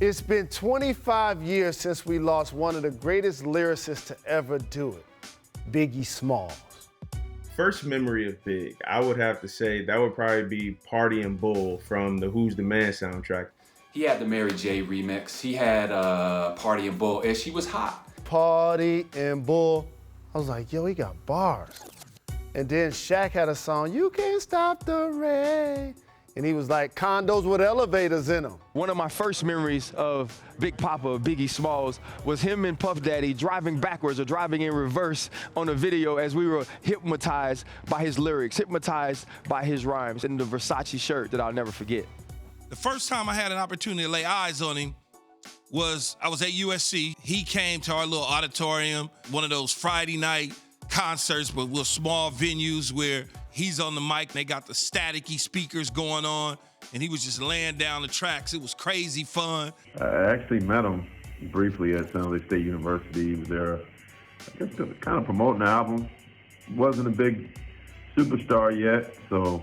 It's been 25 years since we lost one of the greatest lyricists to ever do it, Biggie Smalls. First memory of Big, I would have to say that would probably be Party and Bull from the Who's the Man soundtrack. He had the Mary J remix. He had Party and Bull, and she was hot. Party and Bull. I was like, yo, he got bars. And then Shaq had a song, You Can't Stop the Rain. And he was like, condos with elevators in them. One of my first memories of Big Papa, Biggie Smalls, was him and Puff Daddy driving backwards or driving in reverse on a video as we were hypnotized by his lyrics, hypnotized by his rhymes, and the Versace shirt that I'll never forget. The first time I had an opportunity to lay eyes on him I was at USC. He came to our little auditorium, one of those Friday night concerts, but with small venues where he's on the mic, they got the staticky speakers going on, and he was just laying down the tracks. It was crazy fun. I actually met him briefly at San Jose State University. He was there, I guess, kind of promoting the album. Wasn't a big superstar yet, so,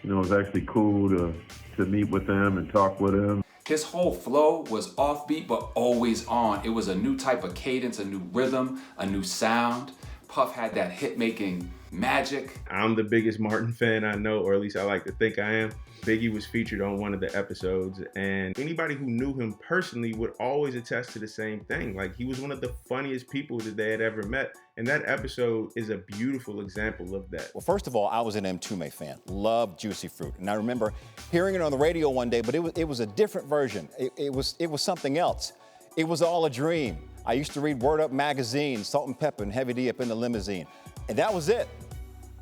it was actually cool to meet with him and talk with him. His whole flow was offbeat, but always on. It was a new type of cadence, a new rhythm, a new sound. Puff had that hit-making magic. I'm the biggest Martin fan I know, or at least I like to think I am. Biggie was featured on one of the episodes, and anybody who knew him personally would always attest to the same thing. Like, he was one of the funniest people that they had ever met, and that episode is a beautiful example of that. Well, first of all, I was an M2 fan, loved Juicy Fruit, and I remember hearing it on the radio one day, but it was a different version. It was something else. It was all a dream. I used to read Word Up magazine, Salt and Pepper, and Heavy D up in the limousine, and that was it.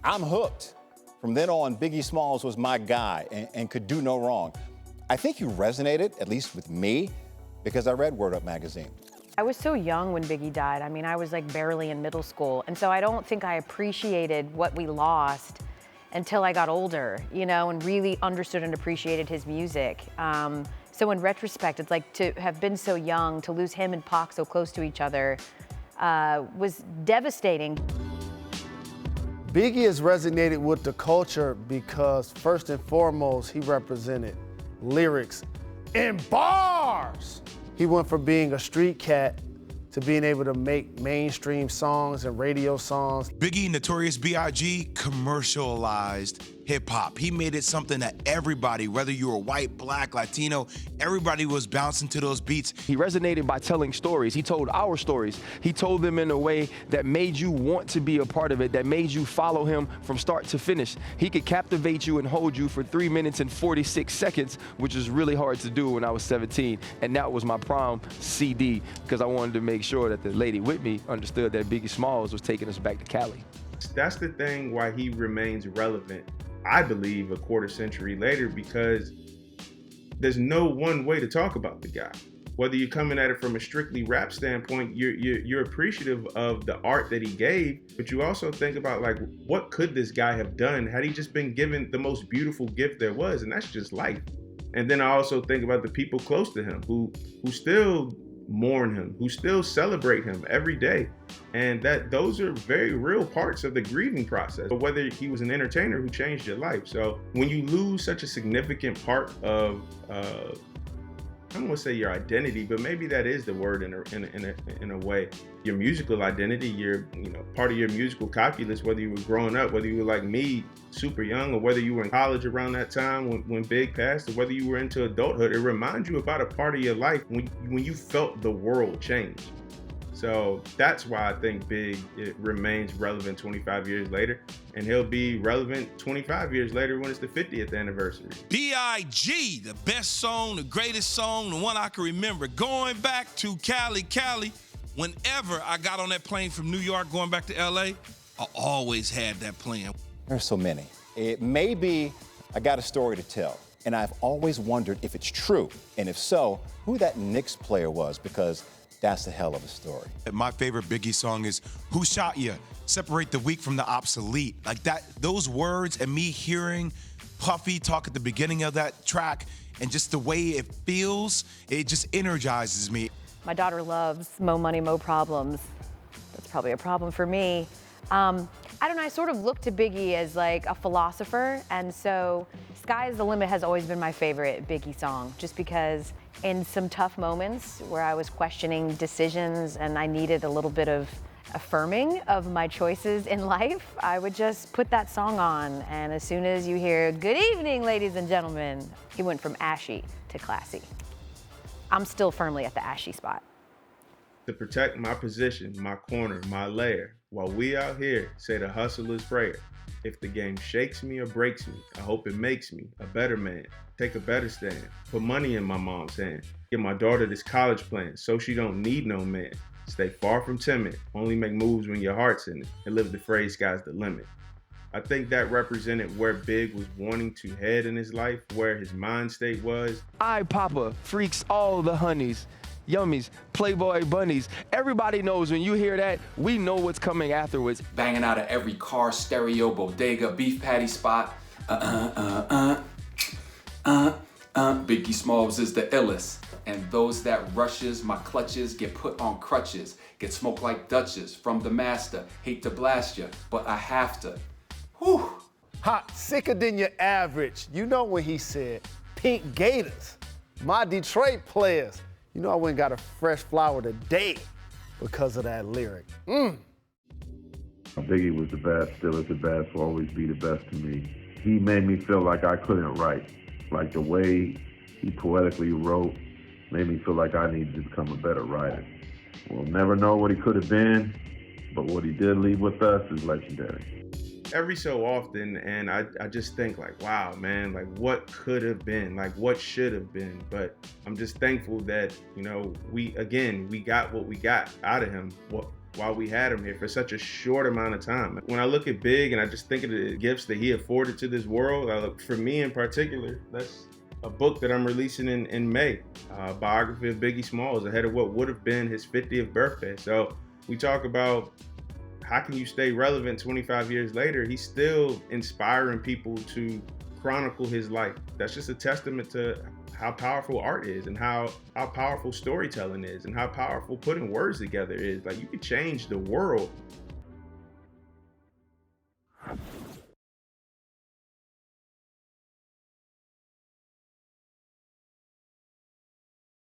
I'm hooked. From then on, Biggie Smalls was my guy and could do no wrong. I think he resonated, at least with me, because I read Word Up magazine. I was so young when Biggie died. I mean, I was like barely in middle school. And so I don't think I appreciated what we lost until I got older, and really understood and appreciated his music. So in retrospect, it's like to have been so young, to lose him and Pac so close to each other was devastating. Biggie has resonated with the culture because first and foremost, he represented lyrics and bars. He went from being a street cat to being able to make mainstream songs and radio songs. Biggie, Notorious B.I.G. commercialized hip-hop. He made it something that everybody, whether you were white, black, Latino, everybody was bouncing to those beats. He resonated by telling stories. He told our stories. He told them in a way that made you want to be a part of it, that made you follow him from start to finish. He could captivate you and hold you for 3 minutes and 46 seconds, which is really hard to do when I was 17. And that was my prom CD, because I wanted to make sure that the lady with me understood that Biggie Smalls was taking us back to Cali. That's the thing why he remains relevant, I believe, a quarter century later, because there's no one way to talk about the guy. Whether you're coming at it from a strictly rap standpoint, you're appreciative of the art that he gave, but you also think about, like, what could this guy have done had he just been given the most beautiful gift there was, and that's just life. And then I also think about the people close to him who still mourn him, who still celebrate him every day. And that those are very real parts of the grieving process. But whether he was an entertainer who changed your life. So when you lose such a significant part of, I don't want to say your identity, but maybe that is the word in a way, your musical identity, your part of your musical calculus, whether you were growing up, whether you were like me, super young, or whether you were in college around that time when Big passed, or whether you were into adulthood, it reminds you about a part of your life when you felt the world change. So that's why I think Big remains relevant 25 years later, and he'll be relevant 25 years later when it's the 50th anniversary. B.I.G., the best song, the greatest song, the one I can remember. Going back to Cali, whenever I got on that plane from New York going back to L.A., I always had that playing. There's so many. It may be I got a story to tell, and I've always wondered if it's true, and if so, who that Knicks player was, because that's a hell of a story. My favorite Biggie song is Who Shot Ya? Separate the weak from the obsolete. Like that, those words, and me hearing Puffy talk at the beginning of that track, and just the way it feels, it just energizes me. My daughter loves Mo Money, Mo Problems. That's probably a problem for me. I don't know, I sort of look to Biggie as like a philosopher, and so Sky's the Limit has always been my favorite Biggie song, just because in some tough moments where I was questioning decisions and I needed a little bit of affirming of my choices in life, I would just put that song on. And as soon as you hear, "Good evening, ladies and gentlemen," he went from ashy to classy. I'm still firmly at the ashy spot. To protect my position, my corner, my lair, while we out here say the hustler's prayer. If the game shakes me or breaks me, I hope it makes me a better man. Take a better stand. Put money in my mom's hand. Give my daughter this college plan so she don't need no man. Stay far from timid. Only make moves when your heart's in it. And live the phrase, sky's the limit. I think that represented where Big was wanting to head in his life, where his mind state was. I Papa freaks all the honeys, yummies, Playboy bunnies. Everybody knows when you hear that, we know what's coming afterwards. Banging out of every car, stereo, bodega, beef patty spot. Biggie Smalls is the illest. And those that rushes my clutches get put on crutches. Get smoked like Dutches from the master. Hate to blast ya, but I have to. Whew. Hot, sicker than your average. You know when he said, "Pink Gators, my Detroit players." You know I went and got a fresh flower today because of that lyric. Biggie was the best, still is the best, will always be the best to me. He made me feel like I couldn't write. Like the way he poetically wrote made me feel like I needed to become a better writer. We'll never know what he could have been, but what he did leave with us is legendary. Every so often, and I just think like, wow, man, like what could have been, like what should have been. But I'm just thankful that, you know, we got what we got out of him while we had him here for such a short amount of time. When I look at Big and I just think of the gifts that he afforded to this world, for me in particular, that's a book that I'm releasing in May, a biography of Biggie Smalls ahead of what would have been his 50th birthday. So we talk about how can you stay relevant 25 years later? He's still inspiring people to chronicle his life. That's just a testament to how powerful art is and how powerful storytelling is and how powerful putting words together is. Like you could change the world